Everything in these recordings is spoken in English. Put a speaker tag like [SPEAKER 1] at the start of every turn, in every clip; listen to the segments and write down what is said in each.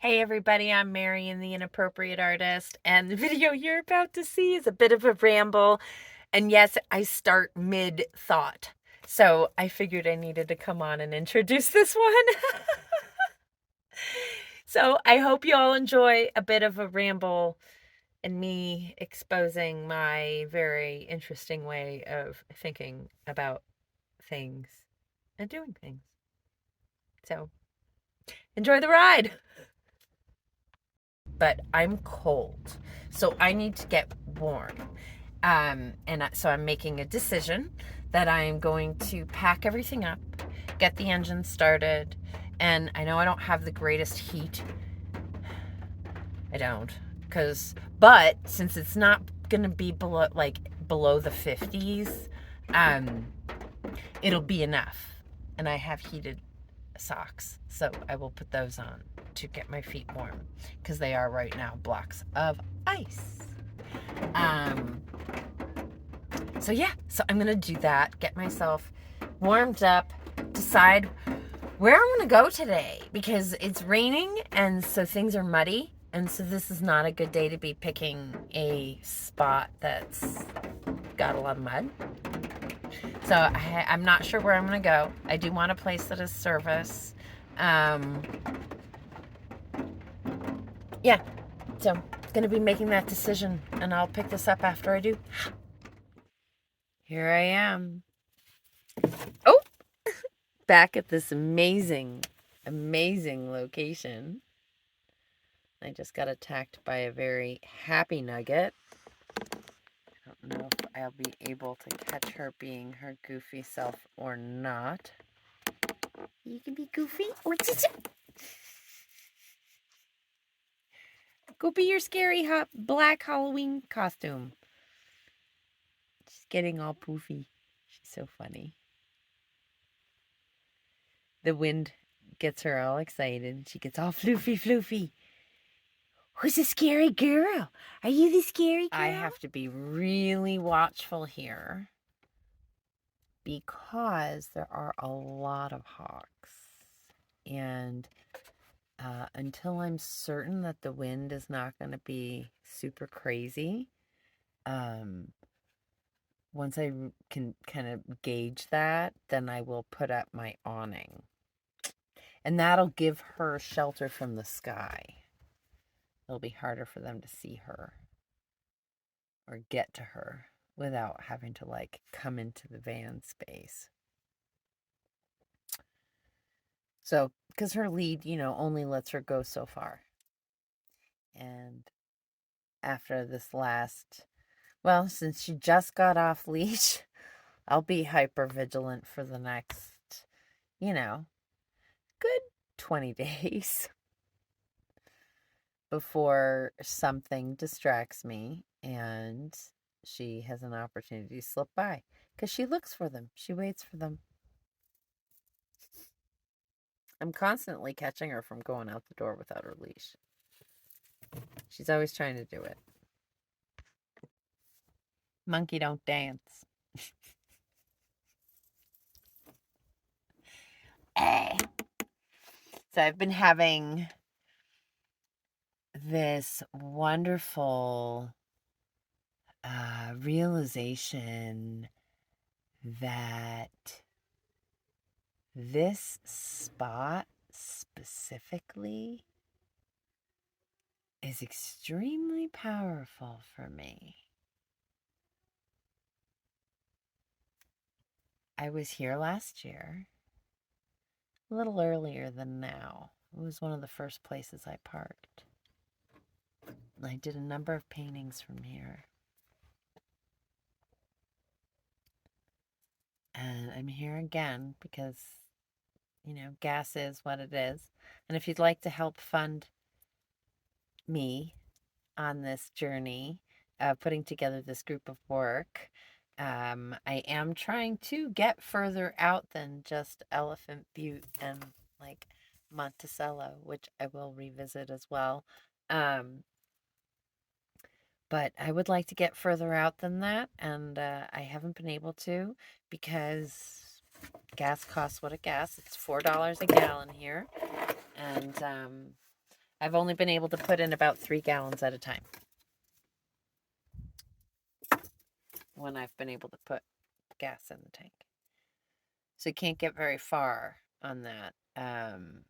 [SPEAKER 1] Hey everybody, I'm Marion, the inappropriate artist, and the video you're about to see is a bit of a ramble. And yes, I start mid-thought. So I figured I needed to come on and introduce this one. So I hope you all enjoy a bit of a ramble and me exposing my very interesting way of thinking about things and doing things. So enjoy the ride. But I'm cold, so I need to get warm. So I'm making a decision that I'm going to pack everything up, get the engine started, and I know I don't have the greatest heat. I don't, but since it's not gonna be below the 50s, it'll be enough. And I have heated socks, so I will put those on to get my feet warm because they are right now blocks of ice. So I'm gonna do that, get myself warmed up, decide where I'm gonna go today because it's raining and so things are muddy, and so this is not a good day to be picking a spot that's got a lot of mud. So I'm not sure where I'm gonna go. I do want a place that is service. Yeah, so gonna be making that decision, and I'll pick this up after I do. Here I am. Oh, back at this amazing location. I just got attacked by a very happy nugget. I don't know if I'll be able to catch her being her goofy self or not. You can be goofy. Go be your scary black Halloween costume. She's getting all poofy. She's so funny. The wind gets her all excited. She gets all floofy. Who's the scary girl? Are you the scary girl? I have to be really watchful here because there are a lot of hawks. And until I'm certain that the wind is not going to be super crazy, once I can kind of gauge that, then I will put up my awning. And that'll give her shelter from the sky. It'll be harder for them to see her or get to her without having to come into the van space. So, because her lead, only lets her go so far. And after this since she just got off leash, I'll be hyper vigilant for the next, good 20 days before something distracts me and she has an opportunity to slip by. Because she looks for them. She waits for them. I'm constantly catching her from going out the door without her leash. She's always trying to do it. Monkey don't dance. So I've been having this wonderful realization that this spot specifically is extremely powerful for me. I was here last year, a little earlier than now. It was one of the first places I parked. I did a number of paintings from here. And I'm here again because, gas is what it is. And if you'd like to help fund me on this journey of putting together this group of work, I am trying to get further out than just Elephant Butte and Monticello, which I will revisit as well. But I would like to get further out than that, and I haven't been able to because gas costs what it gas. It's $4 a gallon here, and I've only been able to put in about 3 gallons at a time when I've been able to put gas in the tank. So you can't get very far on that. And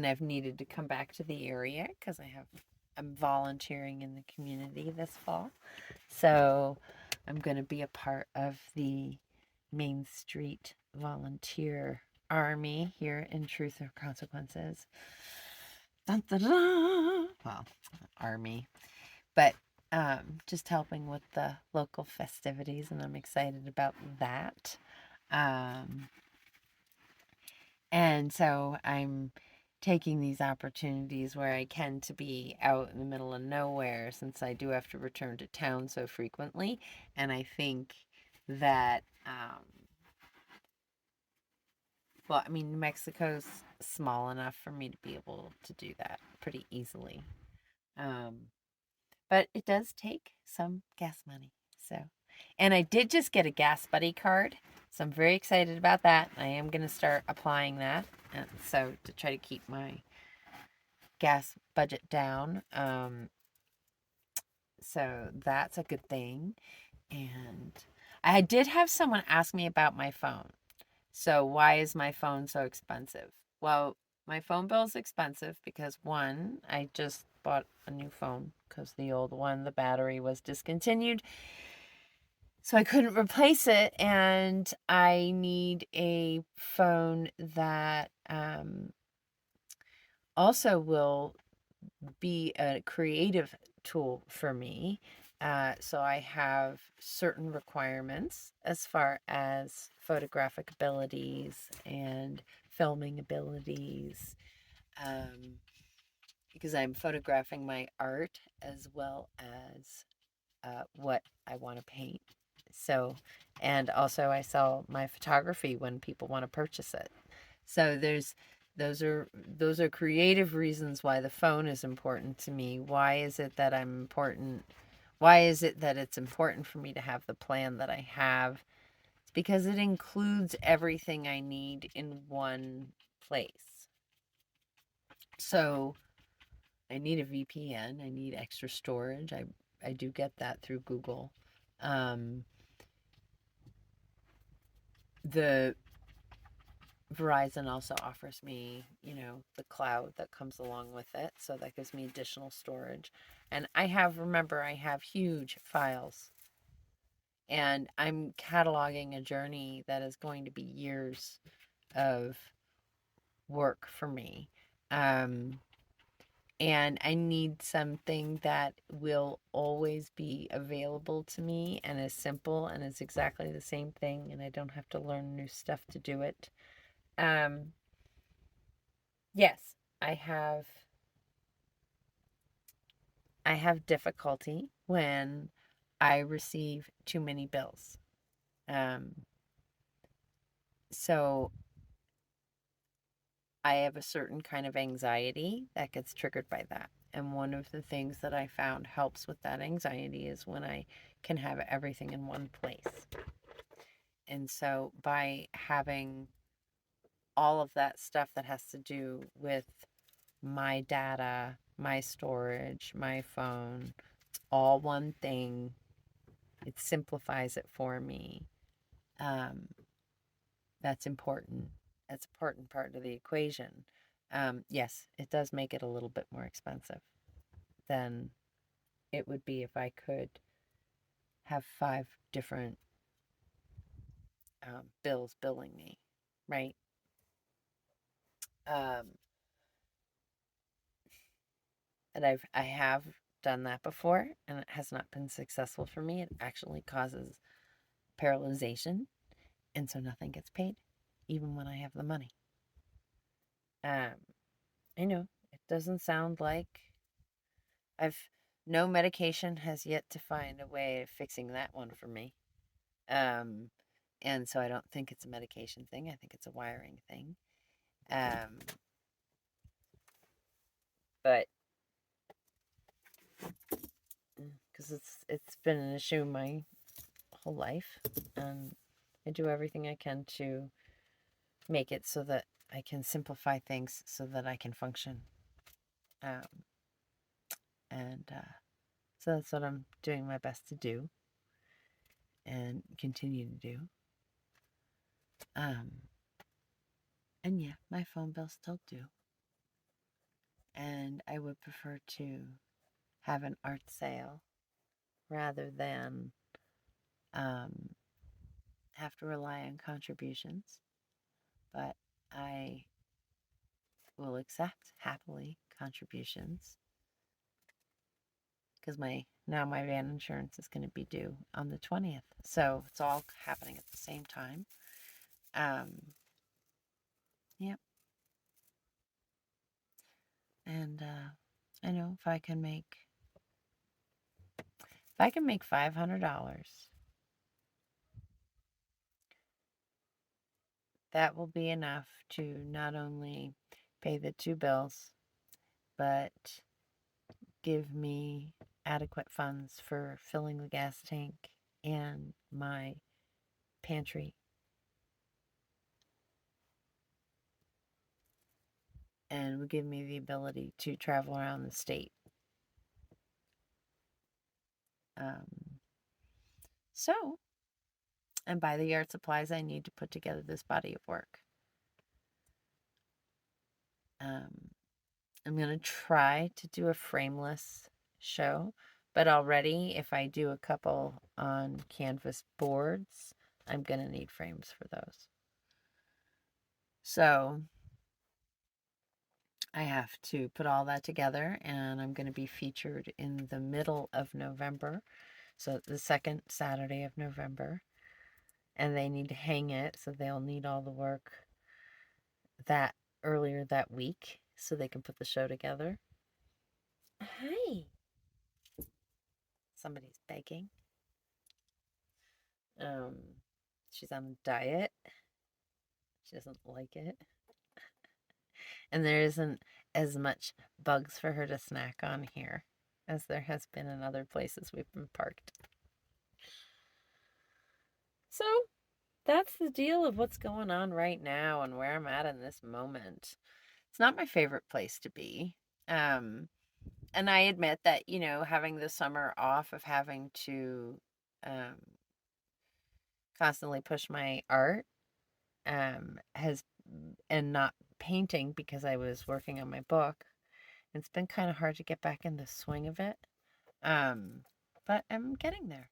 [SPEAKER 1] I've needed to come back to the area because I'm volunteering in the community this fall. So I'm going to be a part of the Main Street volunteer army here in Truth or Consequences. Dun, dun, dun. Well, army, but just helping with the local festivities, and I'm excited about that. And so I'm taking these opportunities where I can to be out in the middle of nowhere, since I do have to return to town so frequently. And I think that, well, I mean, New Mexico's small enough for me to be able to do that pretty easily. But it does take some gas money. So, and I did just get a Gas Buddy card. So I'm very excited about that. I am going to start applying that. And so to try to keep my gas budget down. So that's a good thing. And I did have someone ask me about my phone. So why is my phone so expensive? Well, my phone bill is expensive because, one, I just bought a new phone because the old one, the battery was discontinued. So I couldn't replace it, and I need a phone that also will be a creative tool for me. So I have certain requirements as far as photographic abilities and filming abilities, because I'm photographing my art as well as what I want to paint. So, and also I sell my photography when people want to purchase it. So those are creative reasons why the phone is important to me. Why is it that I'm important? Why is it that it's important for me to have the plan that I have? It's because it includes everything I need in one place. So I need a VPN. I need extra storage. I do get that through Google. The Verizon also offers me, the cloud that comes along with it. So that gives me additional storage. And I have huge files. And I'm cataloging a journey that is going to be years of work for me. And I need something that will always be available to me and is simple and is exactly the same thing, and I don't have to learn new stuff to do it. Yes, I have difficulty when I receive too many bills. So I have a certain kind of anxiety that gets triggered by that. And one of the things that I found helps with that anxiety is when I can have everything in one place. And so by having all of that stuff that has to do with my data, my storage, my phone, it's all one thing. It simplifies it for me. That's important. That's an important part of the equation. Yes, it does make it a little bit more expensive than it would be if I could have 5 different bills billing me, right? Um, and I have done that before, and it has not been successful for me. It actually causes paralyzation, and so nothing gets paid, even when I have the money. I know it doesn't sound like I've no medication has yet to find a way of fixing that one for me. Um, and so I don't think it's a medication thing. I think it's a wiring thing. But because it's been an issue my whole life, and I do everything I can to make it so that I can simplify things so that I can function. Um, and so that's what I'm doing my best to do and continue to do. And yeah, my phone bills still due. And I would prefer to have an art sale rather than have to rely on contributions. But I will accept happily contributions because my van insurance is going to be due on the 20th. So it's all happening at the same time. Yep. And I know if I can make $500, that will be enough to not only pay the 2 bills, but give me adequate funds for filling the gas tank and my pantry. And would give me the ability to travel around the state. So, and buy the art supplies I need to put together this body of work. I'm going to try to do a frameless show, but already if I do a couple on canvas boards, I'm going to need frames for those. So I have to put all that together, and I'm going to be featured in the middle of November. So the second Saturday of November. And they need to hang it, so they'll need all the work that earlier that week so they can put the show together. Hi. Somebody's begging. Um, she's on a diet. She doesn't like it. And there isn't as much bugs for her to snack on here as there has been in other places we've been parked. So that's the deal of what's going on right now and where I'm at in this moment. It's not my favorite place to be. And I admit that, having the summer off of having to constantly push my art has, and not painting because I was working on my book, it's been kind of hard to get back in the swing of it. But I'm getting there.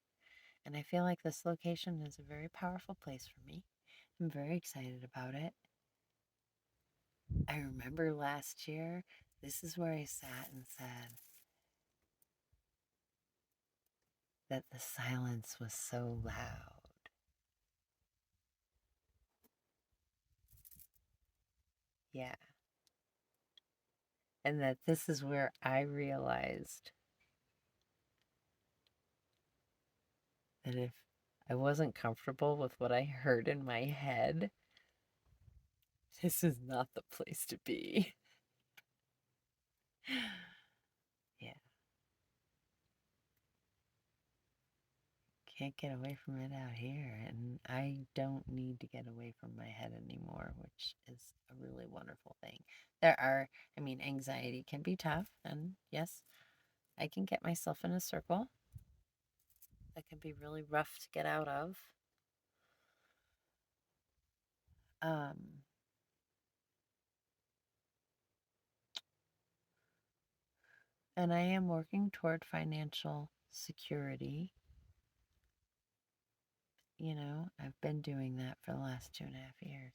[SPEAKER 1] And I feel like this location is a very powerful place for me. I'm very excited about it. I remember last year, this is where I sat and said that the silence was so loud. Yeah. And that this is where I realized that if I wasn't comfortable with what I heard in my head, this is not the place to be. Yeah. Can't get away from it out here. And I don't need to get away from my head anymore, which is a really wonderful thing. Anxiety can be tough. And yes, I can get myself in a circle that can be really rough to get out of. And I am working toward financial security. I've been doing that for the last 2.5 years.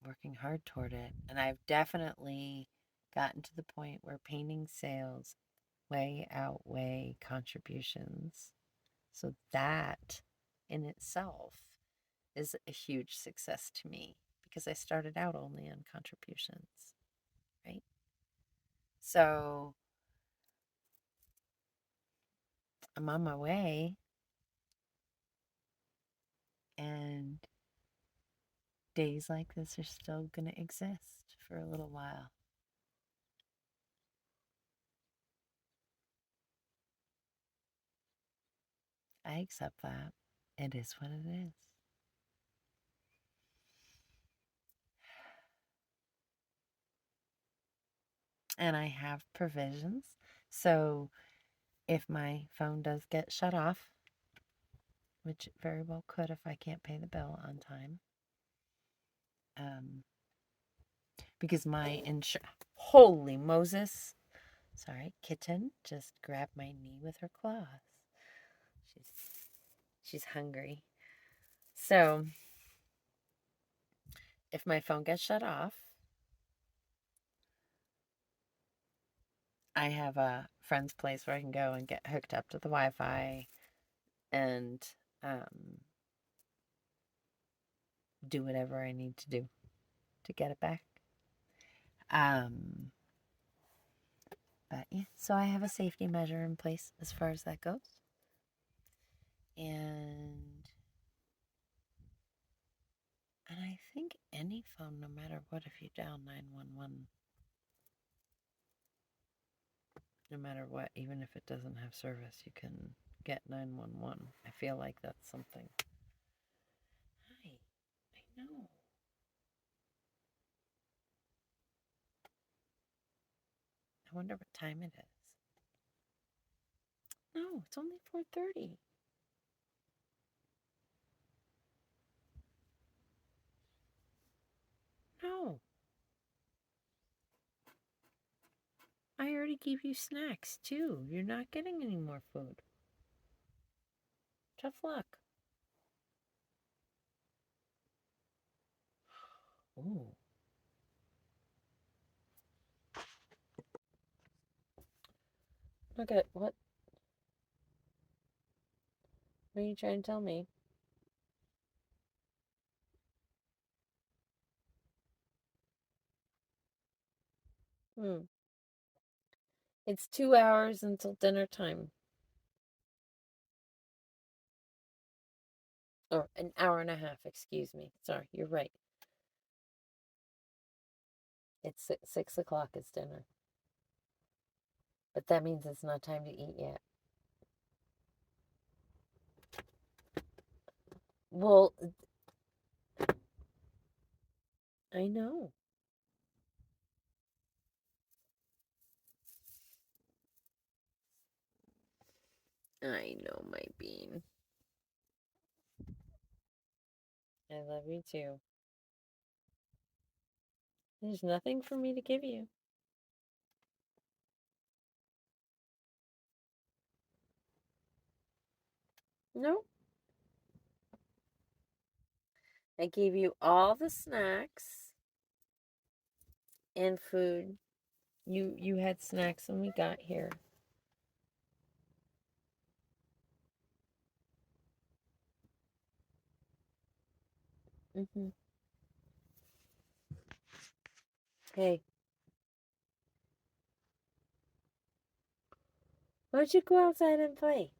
[SPEAKER 1] Working hard toward it. And I've definitely gotten to the point where painting sales way outweigh contributions. So that in itself is a huge success to me because I started out only on contributions, right? So I'm on my way, and days like this are still going to exist for a little while. I accept that. It is what it is. and I have provisions. So if my phone does get shut off, which it very well could if I can't pay the bill on time, because my holy Moses, sorry, kitten just grabbed my knee with her claws. She's hungry. So if my phone gets shut off, I have a friend's place where I can go and get hooked up to the Wi-Fi and do whatever I need to do to get it back. But yeah, so I have a safety measure in place as far as that goes. And I think any phone, no matter what, if you dial 911, no matter what, even if it doesn't have service, you can get 911. I feel like that's something. Hi, I know. I wonder what time it is. No, it's only 4:30. No. I already gave you snacks too. You're not getting any more food. Tough luck. Ooh. Okay, what? What are you trying to tell me? It's 2 hours until dinner time. Or an hour and a half, excuse me. Sorry, you're right. It's 6 o'clock is dinner. But that means it's not time to eat yet. Well, I know. I know, my bean. I love you too. There's nothing for me to give you. No. I gave you all the snacks and food. You had snacks when we got here. Hey, why don't you go outside and play?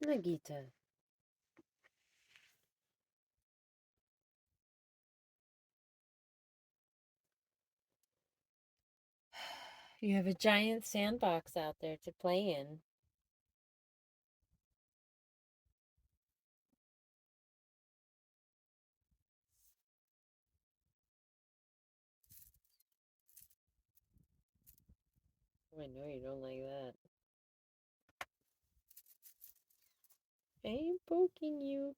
[SPEAKER 1] Nagita. You have a giant sandbox out there to play in. I know you don't like that. I ain't poking you.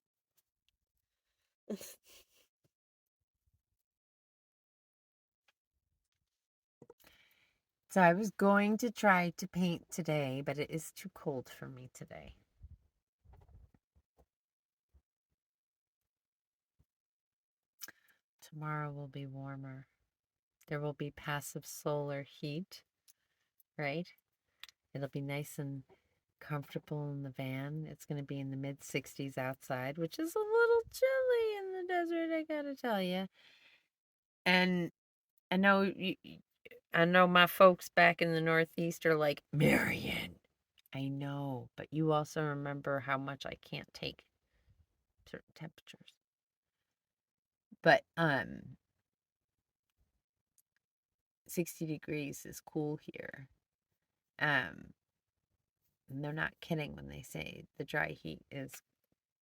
[SPEAKER 1] So I was going to try to paint today, but it is too cold for me today. Tomorrow will be warmer. There will be passive solar heat, right? It'll be nice and comfortable in the van. It's going to be in the mid 60s outside, which is a little chilly in the desert, I gotta tell you. And I know I know my folks back in the Northeast are like, Marion. I know, but you also remember how much I can't take certain temperatures. But 60 degrees is cool here. And they're not kidding when they say the dry heat is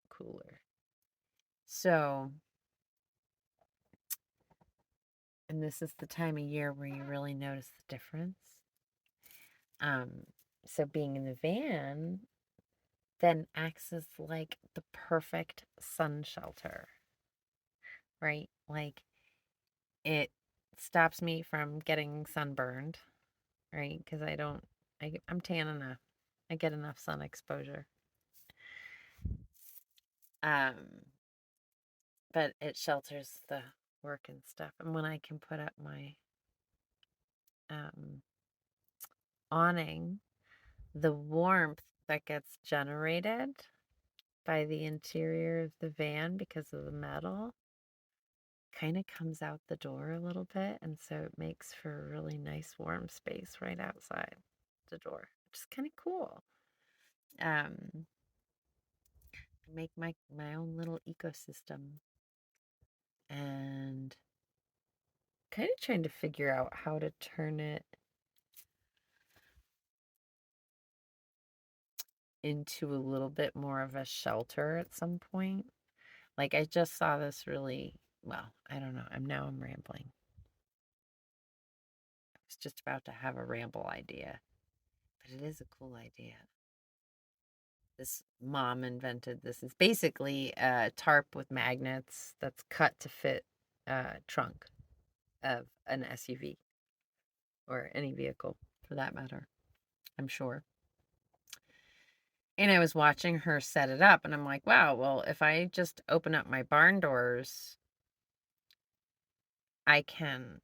[SPEAKER 1] cooler. So And this is the time of year where you really notice the difference. So being in the van then acts as like the perfect sun shelter, right? Like it stops me from getting sunburned, right? Because I'm tan enough. I get enough sun exposure. Um, but it shelters the work and stuff. And when I can put up my um, awning, the warmth that gets generated by the interior of the van because of the metal kind of comes out the door a little bit. And so it makes for a really nice warm space right outside the door, which is kind of cool. I make my own little ecosystem and kind of trying to figure out how to turn it into a little bit more of a shelter at some point. Like I just saw this really, well, I don't know. I'm rambling. I was just about to have a ramble idea, but it is a cool idea. This mom invented this. It's basically a tarp with magnets that's cut to fit a trunk of an SUV or any vehicle for that matter, I'm sure. And I was watching her set it up, and I'm like, wow, well, if I just open up my barn doors, I can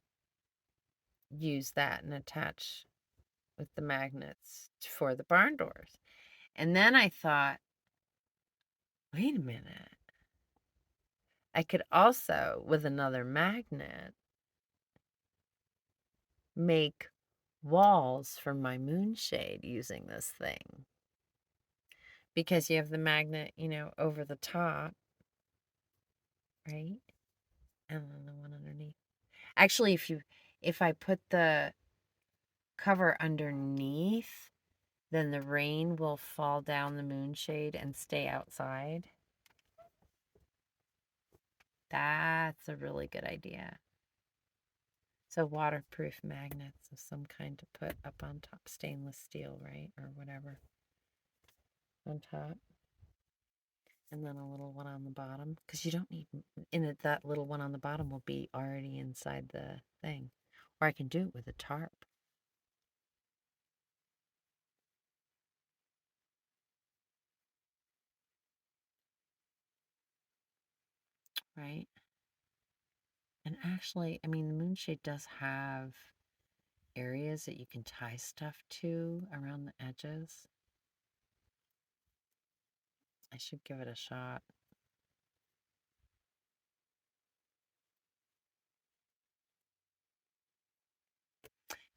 [SPEAKER 1] use that and attach with the magnets for the barn doors. And then I thought, wait a minute. I could also, with another magnet, make walls for my moonshade using this thing. Because you have the magnet, over the top, right? And then the one underneath. Actually, if I put the cover underneath, then the rain will fall down the moonshade and stay outside. That's a really good idea. So waterproof magnets of some kind to put up on top, stainless steel, right? Or whatever on top. And then a little one on the bottom, because you don't need, that little one on the bottom will be already inside the thing. Or I can do it with a tarp. Right? And actually, I mean, the moonshade does have areas that you can tie stuff to around the edges. I should give it a shot.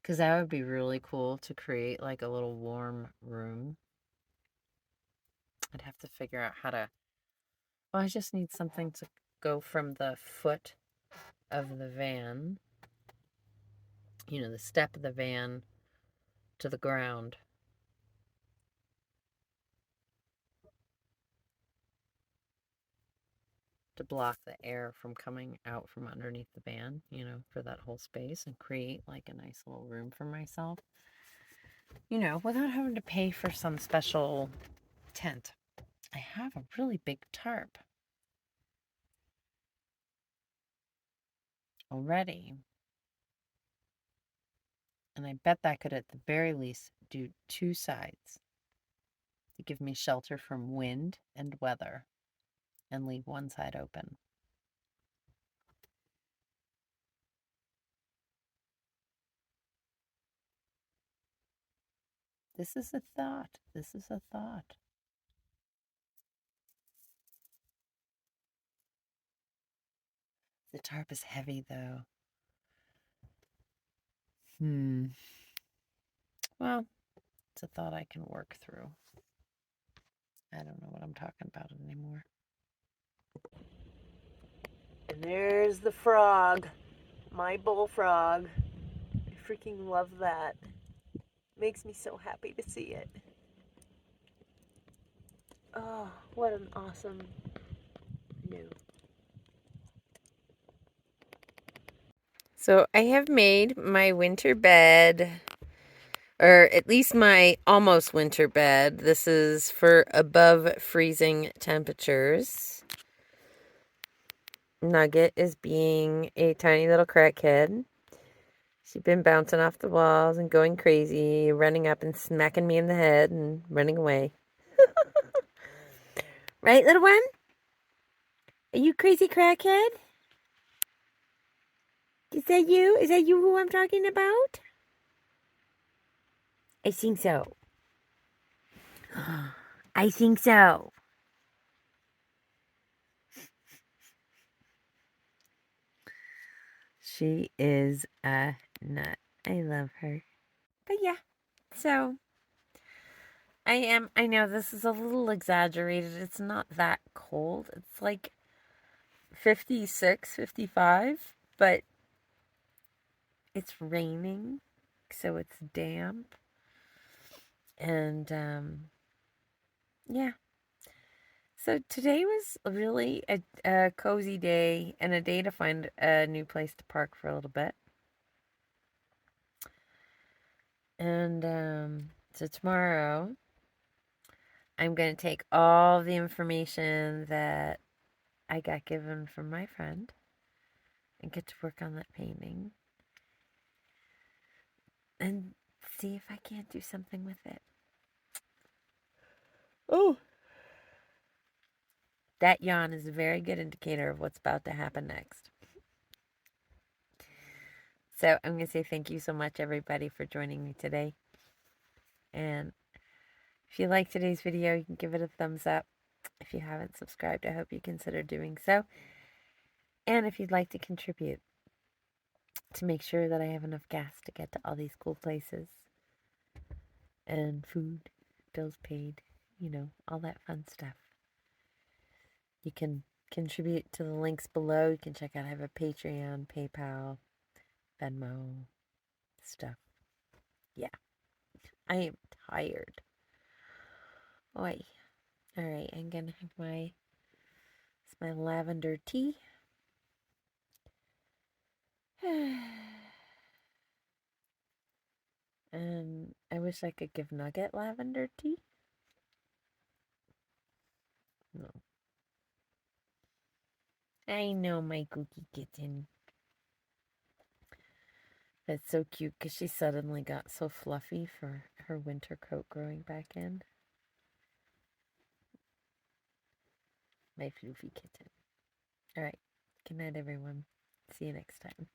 [SPEAKER 1] Because that would be really cool to create like a little warm room. I'd have to figure out how to. Well, I just need something to go from the foot of the van, the step of the van to the ground. To block the air from coming out from underneath the van, for that whole space and create like a nice little room for myself, without having to pay for some special tent. I have a really big tarp already. And I bet that could at the very least do two sides to give me shelter from wind and weather and leave one side open. This is a thought. This is a thought. The tarp is heavy though. Well, it's a thought I can work through. I don't know what I'm talking about anymore. And there's the frog. My bullfrog. I freaking love that. Makes me so happy to see it. Oh, what an awesome view. So I have made my winter bed, or at least my almost winter bed. This is for above freezing temperatures. Nugget is being a tiny little crackhead. She's been bouncing off the walls and going crazy, running up and smacking me in the head and running away. Right, little one? Are you crazy crackhead? Is that you? Is that you who I'm talking about? I think so. I think so. She is a nut. I love her. But yeah, so I know this is a little exaggerated. It's not that cold. It's like 56, 55, but it's raining, so it's damp. And yeah. So today was really a cozy day and a day to find a new place to park for a little bit. And so tomorrow I'm going to take all the information that I got given from my friend and get to work on that painting and see if I can't do something with it. Oh, that yawn is a very good indicator of what's about to happen next. So I'm going to say thank you so much, everybody, for joining me today. And if you like today's video, you can give it a thumbs up. If you haven't subscribed, I hope you consider doing so. And if you'd like to contribute to make sure that I have enough gas to get to all these cool places and food, bills paid, all that fun stuff, you can contribute to the links below. You can check out, I have a Patreon, PayPal, Venmo, stuff. Yeah, I am tired. Oi. All right, I'm gonna have my lavender tea. And I wish I could give Nugget lavender tea. No. I know, my cookie kitten. That's so cute because she suddenly got so fluffy for her winter coat growing back in. My floofy kitten. All right. Good night, everyone. See you next time.